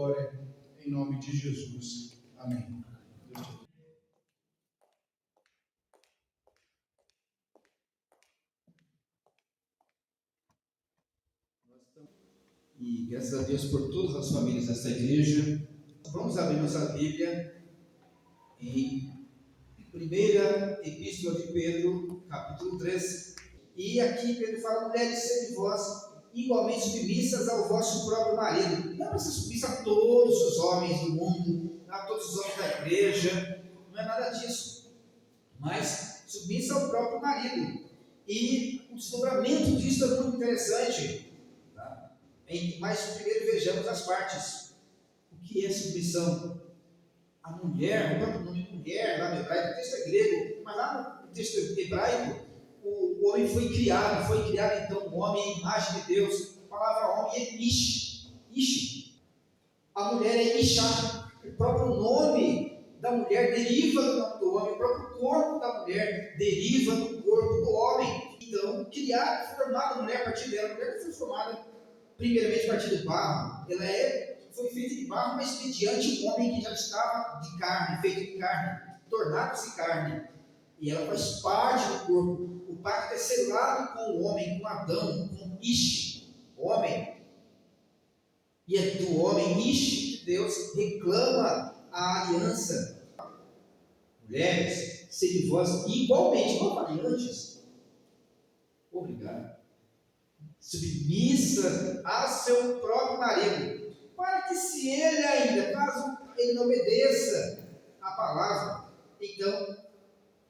glória, em nome de Jesus. Amém. E graças a Deus por todas as famílias desta igreja. Vamos abrir nossa Bíblia em Primeira Epístola de Pedro, capítulo 3. E aqui Pedro fala: mulheres, sede vós igualmente submissas ao vosso próprio marido. Não é para ser submissa a todos os homens do mundo, a todos os homens da igreja, não é nada disso. Mas submissa ao próprio marido. E o desdobramento disso é muito interessante. Mas primeiro vejamos as partes. O que é submissão? A mulher, o próprio nome mulher, lá no hebraico, o texto é grego, mas lá no texto hebraico, o homem foi criado então o homem é a imagem de Deus. A palavra homem é ish. A mulher é ishá. O próprio nome da mulher deriva do nome do homem, o próprio corpo da mulher deriva do corpo do homem. Então, criar, formada a mulher a partir dela. A mulher foi formada primeiramente a partir do barro. Ela foi feita de barro, mas mediante um homem que já estava de carne, feito de carne, tornado-se carne. E ela faz parte do corpo. O pacto é selado com o homem, com Adão, com Ish, homem. E é do homem Ish que Deus reclama a aliança. Mulheres, sede vós igualmente, como eu falei antes, obrigado, submissa a seu próprio marido, para que se ele ainda, caso ele não obedeça a palavra, então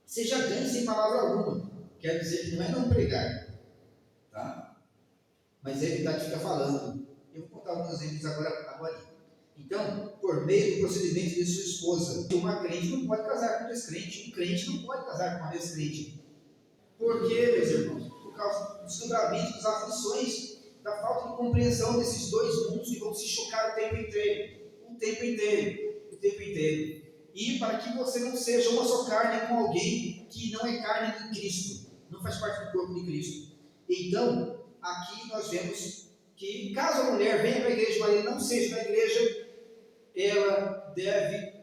seja ganho sem palavra alguma. Quer dizer que não é não pregar, tá? Mas é evitar de ficar falando. Eu vou contar alguns exemplos agora. Então, por meio do procedimento de sua esposa, uma crente não pode casar com um descrente, um crente não pode casar com uma descrente. Por quê, meus irmãos? Por causa do desdobramento das aflições, da falta de compreensão desses dois mundos que vão se chocar o tempo inteiro. E para que você não seja uma só carne com alguém que não é carne de Cristo, não faz parte do corpo de Cristo. Então, aqui nós vemos que caso a mulher venha para a igreja, mas ele não seja da igreja, ela deve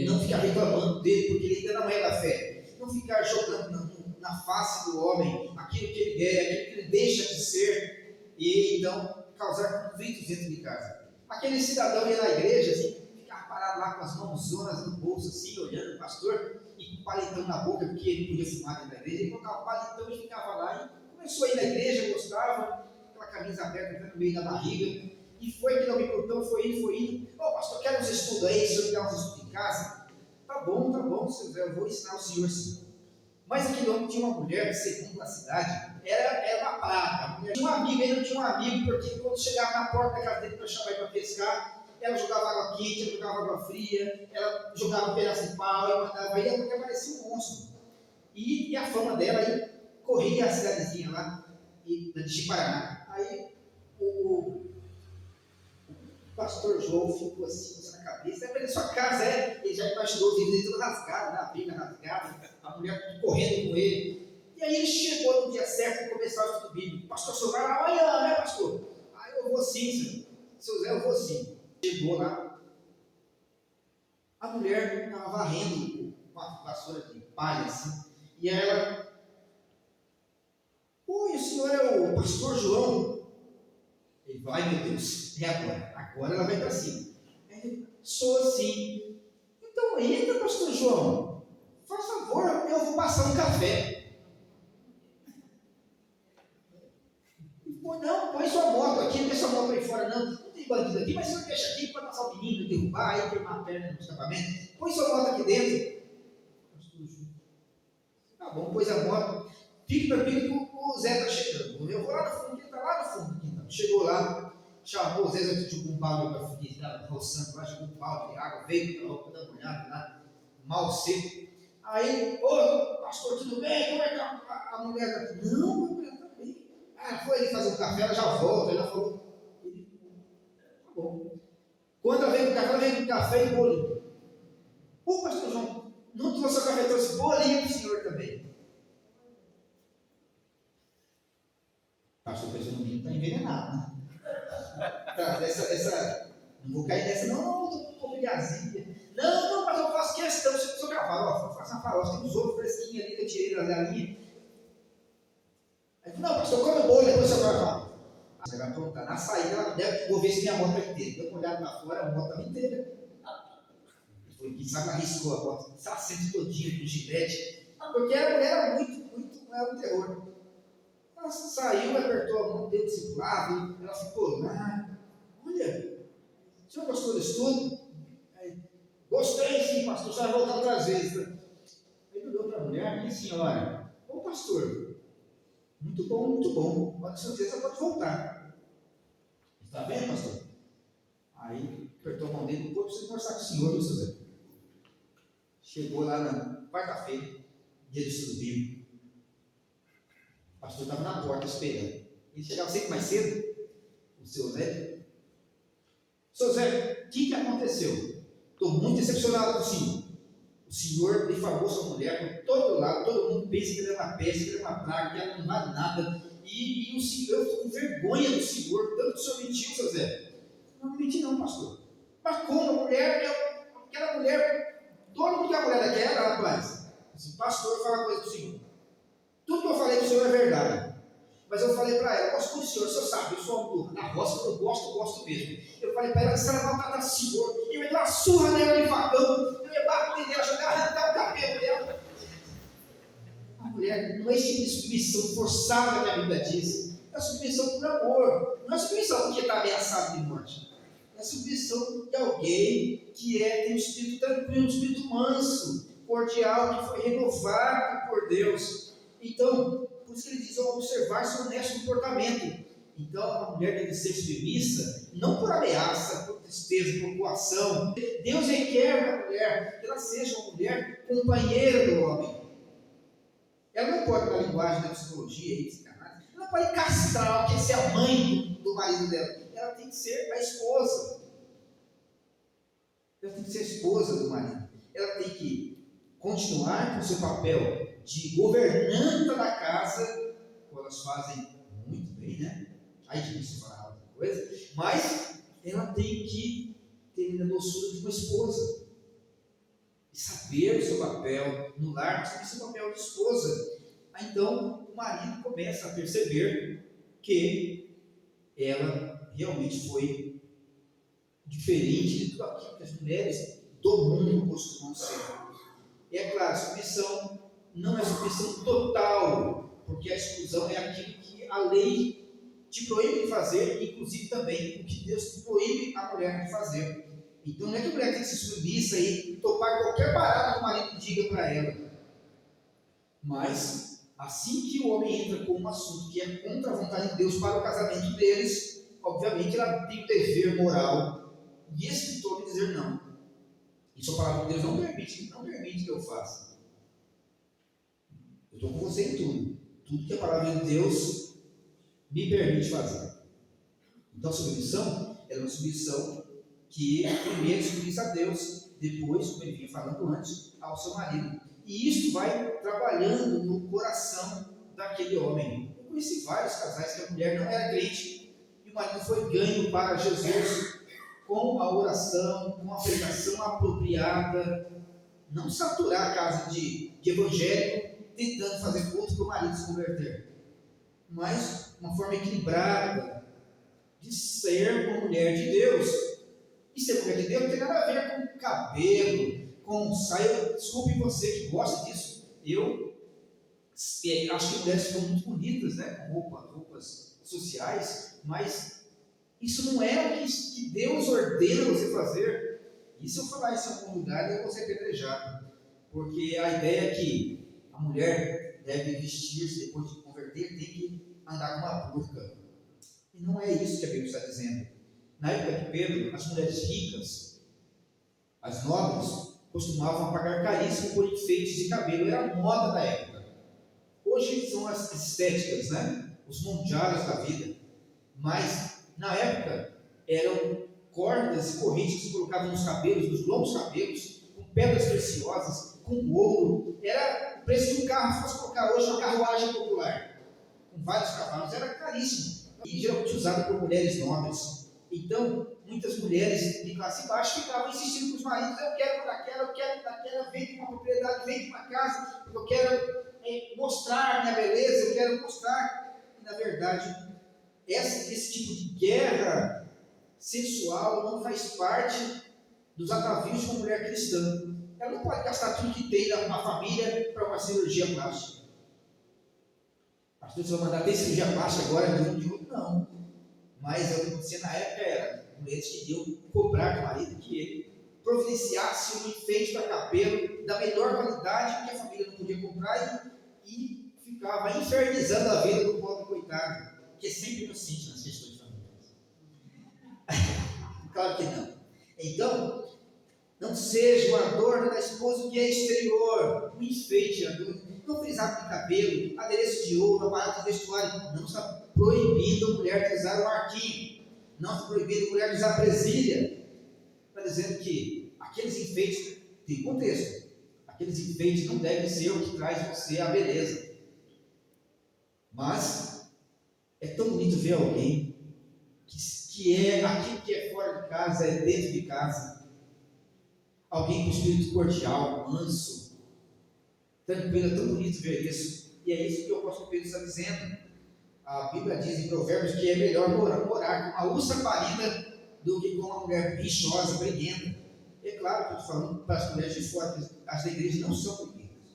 não ficar reclamando dele, porque ele ainda não é da fé. Não ficar jogando na face do homem aquilo que ele é, aquilo que ele deixa de ser, e então causar conflitos dentro de casa. Aquele cidadão ia na igreja, assim, ficava parado lá com as mãozonas no bolso, assim, olhando o pastor, e com paletão na boca, porque ele podia fumar dentro da igreja. Ele colocava o paletão e ficava lá, e começou a ir na igreja, gostava, aquela camisa aberta no meio da barriga, e foi que não me contou, foi indo. Ô pastor, quer uns estudos aí, se eu me dar uns estudos em casa? Tá bom, seu Zé, eu vou ensinar o senhor sim. Mas aquele homem tinha uma mulher, segundo a cidade, era uma praga. Tinha uma amiga, ele não tinha um amigo, porque quando chegava na porta da casa dele para chamar ele para pescar, ela jogava água quente, ela jogava água fria, ela jogava um pedaço de pau e mandava aí, a mulher parecia um monstro. E a fama dela aí corria a cidadezinha lá de Chiparaná. Aí o pastor João ficou assim, na cabeça, é sua casa, ele já imaginou o vidro dele todo rasgado, a briga rasgada, a mulher correndo com ele. E aí ele chegou no dia certo e começou a estudo bíblico. Pastor, seu vai lá, olha, né, pastor? Aí eu vou sim, seu Zé, eu vou sim. Chegou lá, a mulher estava varrendo com a vassoura de palha, assim, e ela, oi, o senhor é o pastor João? Ele vai, meu Deus, é agora ela vai para cima. Sou sim. Então entra, pastor João, faz favor, eu vou passar um café. Não, põe sua moto aqui, não deixa sua moto aí fora, não tem bandido aqui, mas você deixa aqui para passar o menino, derrubar, aí queimar a perna no escapamento, põe sua moto aqui dentro. Tá bom, pôs a moto, fique tranquilo que o Zé está chegando. Eu vou lá no fundo, ele está lá no fundo. Então. Chegou lá, chamou o Zé, jogou um balde para fugir, estava roçando lá, jogou um balde de água, veio com a roupa da mulher lá, mal seco. Aí, ô pastor, tudo bem? Como é que a mulher está? Não, a mulher está bem. Foi ele fazer um café, ela já volta. Ela falou, tá bom. Quando ela veio com café e bolinho. Ô pastor João, não trouxe o café, trouxe bolinho para o senhor também. Pastor, pensando no menino está envenenado, né? Não vou cair nessa, não, estou com um pouco de azia. Não, mas eu faço questão, se eu a farofa, faço uma farofa, tem uns ovos fresquinhos ali que eu tirei da galinha. Aí, não, pastor, come o bolo, depois você vai falar. Você vai perguntar, na saída, ela deve, vou ver se minha moto está inteira. Deu uma olhada lá fora, a moto estava inteira. Ele foi, quem sabe arriscou a moto, se assente todinha com gilete. Porque a mulher era muito, era um terror. Ela saiu, apertou a mão dele, discipulado, ela ficou lá. Olha, o senhor gostou disso tudo? Aí, gostei sim, pastor, você vai voltar outras vezes. Ele olhou para a mulher, minha senhora, ô pastor, muito bom, quando o senhor quiser, você pode voltar. Está bem, pastor? Aí apertou a mão dele, depois precisa conversar com o senhor, viu, José? Chegou lá na quarta-feira, dia de estudo bíblico. O pastor estava na porta esperando. Ele chegava sempre mais cedo, o seu Zé. Seu Zé, o que aconteceu? Estou muito decepcionado com o senhor. O senhor difamou sua mulher por todo lado, todo mundo pensa que ele é uma peste, que ele é uma praga, que ela não vale nada. E o senhor, eu estou com vergonha do senhor, tanto que o senhor mentiu, seu Zé. Não menti não, pastor. Mas como a mulher, aquela mulher, todo mundo que a mulher daquela, rapaz, esse pastor fala coisa do senhor. Tudo que eu falei para o senhor é verdade. Mas eu falei para ela, eu gosto do senhor sabe, eu sou um na roça, eu gosto mesmo. Eu falei para ela, se ela maltratar o senhor, eu ia dar uma surra nela de facão, eu ia bater nela, jogar, arrancar o cabelo dela. A mulher não é esse tipo de submissão forçada que a Bíblia diz, é submissão por amor, não é submissão porque está ameaçado de morte. É submissão de alguém que tem um espírito tranquilo, um espírito manso, cordial, que foi renovado por Deus. Então, por isso que ele diz, observar seu honesto comportamento. Então, a mulher deve ser submissa, não por ameaça, por tristeza, por coação. Deus requer da mulher que ela seja uma mulher companheira do homem. Ela não pode, na linguagem da psicologia e psicanálise, ela não pode castrar, quer ser a mãe do marido dela. Ela tem que ser a esposa. Ela tem que ser a esposa do marido. Ela tem que continuar com o seu papel de governanta da casa, como elas fazem muito bem, né? Aí difícil falar outra coisa, mas ela tem que ter a doçura de uma esposa e saber o seu papel no lar, saber o seu papel de esposa. Aí, então o marido começa a perceber que ela realmente foi diferente de tudo aquilo que as mulheres do mundo costumam ser. E é claro, submissão não é submissão total, porque a exclusão é aquilo que a lei te proíbe de fazer, inclusive também o que Deus te proíbe a mulher de fazer. Então não é que a mulher tem que ser submissa e topar qualquer parada que o marido diga para ela. Mas, assim que o homem entra com um assunto que é contra a vontade de Deus para o casamento deles, obviamente ela tem o dever moral e espiritual de dizer não. Isso a palavra de Deus não permite que eu faça. Eu estou com você em tudo. Tudo que a palavra de Deus me permite fazer. Então a submissão é uma submissão que primeiro submissa a Deus, depois, como ele vinha falando antes, ao seu marido. E isso vai trabalhando no coração daquele homem. Eu conheci vários casais que a mulher não era crente e o marido foi ganho para Jesus com a oração, com a pregação apropriada, não saturar a casa de evangélico tentando fazer culto para o marido se converter, mas uma forma equilibrada de ser uma mulher de Deus. E ser mulher de Deus não tem nada a ver com cabelo, com saia. Desculpe você que gosta disso, eu acho que mulheres ficam muito bonitas, né, com roupas sociais, mas isso não é o que Deus ordena você fazer. E se eu falar isso em algum lugar, eu vou ser apedrejado, porque a ideia é que a mulher deve vestir-se depois de converter, tem que andar com uma burca. E não é isso que a Bíblia está dizendo. Na época de Pedro, as mulheres ricas, as nobres, costumavam pagar caríssimo por enfeites de cabelo, era a moda da época. Hoje são as estéticas, né? Os mondiais da vida. Mas na época eram cordas e correntes que se colocavam nos cabelos, nos longos cabelos, com pedras preciosas, com ouro. Era o preço de um carro, se fosse colocar hoje uma carruagem popular, com vários cavalos, era caríssimo. E geralmente usado por mulheres nobres. Então, muitas mulheres de classe baixa ficavam insistindo com os maridos: eu quero daquela, vem de uma propriedade, vem de uma casa, eu quero mostrar minha beleza, eu quero mostrar. E, na verdade, esse tipo de guerra sensual não faz parte dos atavios de uma mulher cristã. Ela não pode gastar tudo que tem numa família para uma cirurgia plástica. Pastor, você vai mandar ter cirurgia plástica agora de um de outro? Não. Mas o que acontecia na época era mulheres que queriam cobrar do marido que ele providenciasse um enfeite para cabelo da melhor qualidade que a família não podia comprar e ficava infernizando a vida do pobre coitado, que é sempre inocente nas questões familiares. Claro que não. Então, não seja o adorno da esposa que é exterior, o enfeite, não frisado de cabelo, adereço de ouro, aparato de vestuário. Não está proibindo a mulher de usar o arquinho, não está proibindo a mulher de usar a presilha. Está dizendo que aqueles enfeites, tem contexto, aqueles enfeites não devem ser o que traz você a beleza. Mas é tão bonito ver alguém que é aquilo que é fora de casa, é dentro de casa. Alguém com espírito cordial, manso, tranquilo, é tão bonito ver isso. E é isso que o apóstolo Pedro está dizendo. A Bíblia diz em Provérbios que é melhor morar com uma ursa parida do que com uma mulher bichosa, briguenta. É claro que eu estou falando para as mulheres de fora, as da igreja não são briguentas.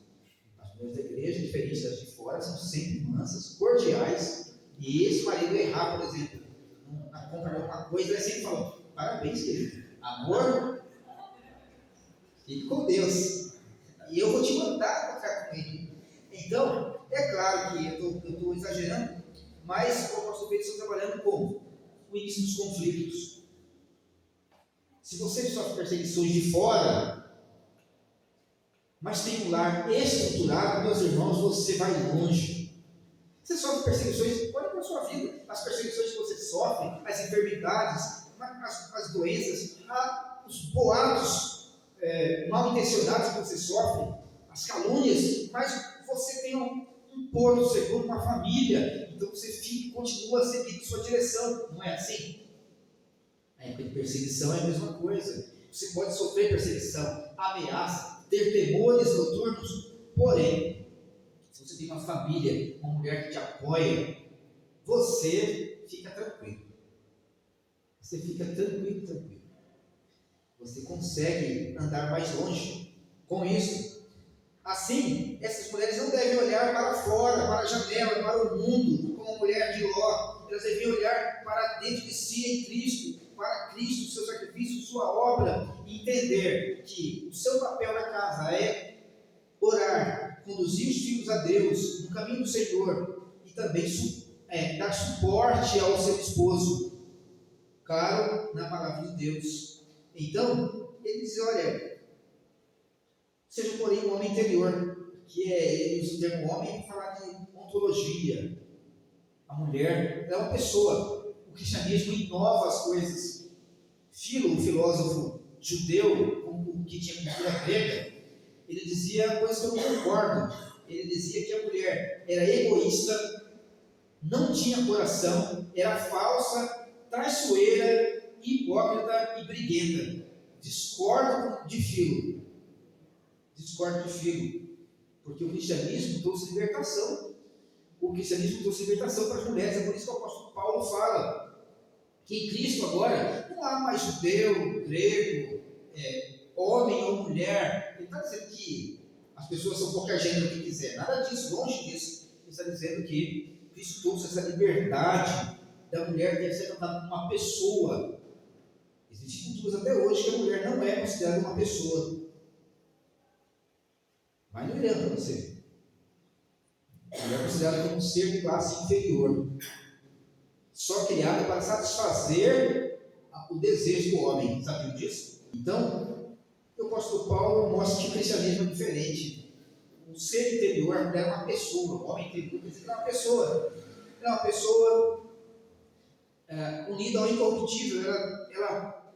As mulheres da igreja, diferentes das de fora, são sempre mansas, cordiais. E esse marido errar, por exemplo, na compra de alguma coisa, ele sempre fala: parabéns, querido, amor, fique com Deus, e eu vou te mandar ficar com ele. Então, é claro que eu estou exagerando, mas o apóstolo Pedro está trabalhando com o início dos conflitos. Se você sofre perseguições de fora, mas tem um lar estruturado, meus irmãos, você vai longe. Você sofre perseguições, olha para a sua vida, as perseguições que você sofre, as enfermidades, as doenças, os boatos mal intencionados que você sofre, as calúnias, mas você tem um porto seguro, uma família, então você continua seguindo sua direção, não é assim? A época de perseguição é a mesma coisa. Você pode sofrer perseguição, ameaça, ter temores noturnos, porém, se você tem uma família, uma mulher que te apoia, você fica tranquilo. Você fica tranquilo. Você consegue andar mais longe com isso. Assim, essas mulheres não devem olhar para fora, para a janela, para o mundo, como a mulher de Ló. Elas devem olhar para dentro de si em Cristo, para Cristo, seu sacrifício, sua obra, e entender que o seu papel na casa é orar, conduzir os filhos a Deus, no caminho do Senhor, e também dar suporte ao seu esposo, claro, na palavra de Deus. Então, ele diz: olha, seja porém um homem interior, que ele usa o termo homem para falar de ontologia. A mulher é uma pessoa. O cristianismo inova as coisas. Filo, o filósofo judeu, que tinha cultura grega, ele dizia coisas que eu não concordo. Ele dizia que a mulher era egoísta, não tinha coração, era falsa, traiçoeira, hipócrita e briguenta. Discordo de Filo, porque o cristianismo trouxe libertação. O cristianismo trouxe libertação para as mulheres. É por isso que o apóstolo Paulo fala que em Cristo agora não há mais judeu, grego, homem ou mulher. Ele está dizendo que as pessoas são qualquer gênero que quiser. Nada disso, longe disso. Ele está dizendo que Cristo trouxe essa liberdade da mulher ter ser tratada como uma pessoa. Existem culturas até hoje que a mulher não é considerada uma pessoa. Vai no Irã para você. A mulher é considerada como um ser de classe inferior, só criada para satisfazer o desejo do homem. Sabiam disso? Então, o apóstolo Paulo mostra que o cristianismo é diferente. O ser interior, a mulher é uma pessoa. O homem interior é uma pessoa. É uma pessoa unida ao incorruptível. Ela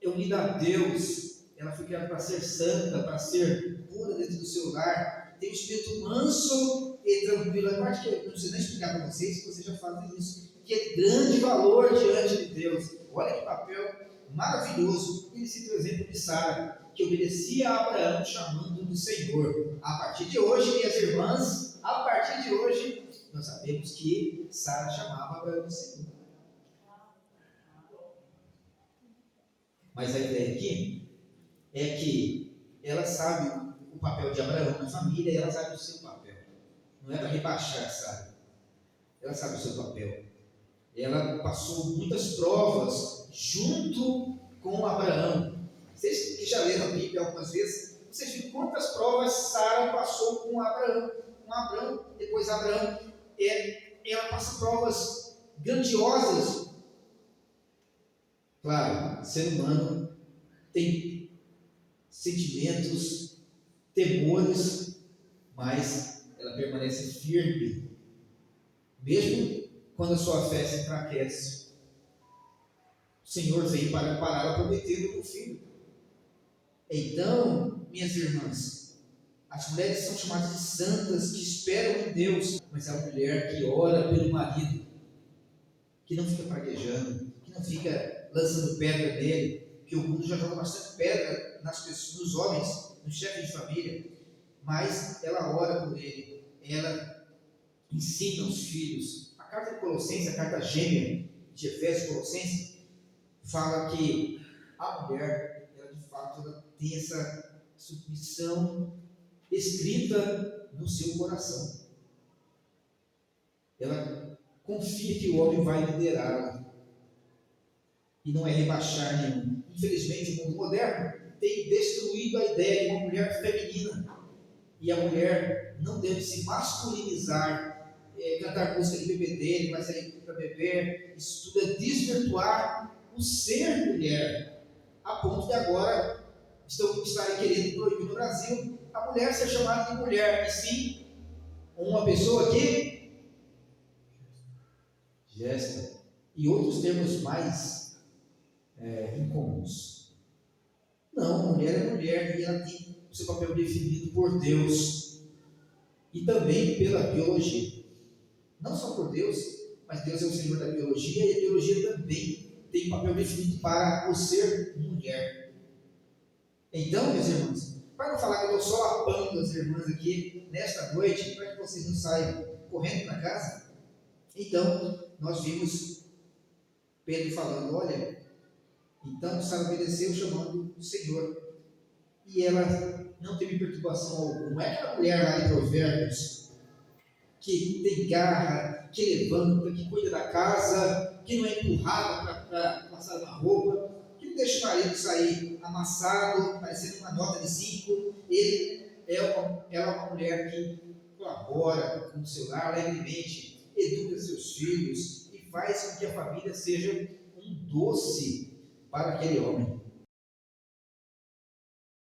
é unida a Deus. Ela foi criada para ser santa, para ser pura dentro do seu lar. Tem um espírito manso e tranquilo. Eu acho que eu não preciso nem explicar para vocês, que vocês já fazem isso. que é grande valor diante de Deus. Olha que papel maravilhoso. Ele cita o exemplo de Sara, que obedecia a Abraão chamando do Senhor. A partir de hoje, minhas irmãs, a partir de hoje, nós sabemos que Sara chamava Abraão de Senhor. Mas a ideia aqui é que ela sabe o papel de Abraão na família e ela sabe o seu papel. Não é para rebaixar Sara. Ela sabe o seu papel. Ela passou muitas provas junto com Abraão. Vocês que já leram a Bíblia algumas vezes, vocês viram quantas provas Sara passou com Abraão. Depois Abraão, ela passa provas grandiosas. Claro, ser humano tem sentimentos, temores, mas ela permanece firme, mesmo quando a sua fé se enfraquece. O Senhor veio para parar a prometida do filho. Então, minhas irmãs, as mulheres são chamadas de santas que esperam em Deus, mas é a mulher que ora pelo marido, que não fica praguejando, que não fica lançando pedra nele, que o mundo já joga bastante pedra nas pessoas, nos homens, nos chefes de família, mas ela ora por ele, ela ensina os filhos. A carta de Colossenses, a carta gêmea de Efésios e Colossenses, fala que a mulher, ela de fato, ela tem essa submissão escrita no seu coração. Ela confia que o homem vai liderá-la e não é rebaixar nenhum. Infelizmente, o mundo moderno tem destruído a ideia de uma mulher feminina, e a mulher não deve se masculinizar, cantar música de bebedeira, vai sair para beber. Isso tudo é desvirtuar o ser mulher, a ponto de agora estarem querendo proibir no Brasil a mulher ser chamada de mulher, e sim uma pessoa que gesta, e outros termos mais incomuns. Não, mulher é mulher e ela tem o seu papel definido por Deus e também pela biologia. Não só por Deus, mas Deus é o Senhor da biologia, e a biologia também tem papel definido para o ser mulher. Então, meus irmãos, para não falar que eu estou só apando as irmãs aqui nesta noite, para que vocês não saiam correndo para casa, então nós vimos Pedro falando: olha, então Sara obedeceu chamando o Senhor, e ela não teve perturbação alguma. É aquela mulher lá de Provérbios que tem garra, que levanta, que cuida da casa, que não é empurrada para passar uma roupa, que não deixa o marido sair amassado, parecendo uma nota de 5. Ela é uma mulher que colabora com o seu lar alegremente, educa seus filhos e faz com que a família seja um doce para aquele homem.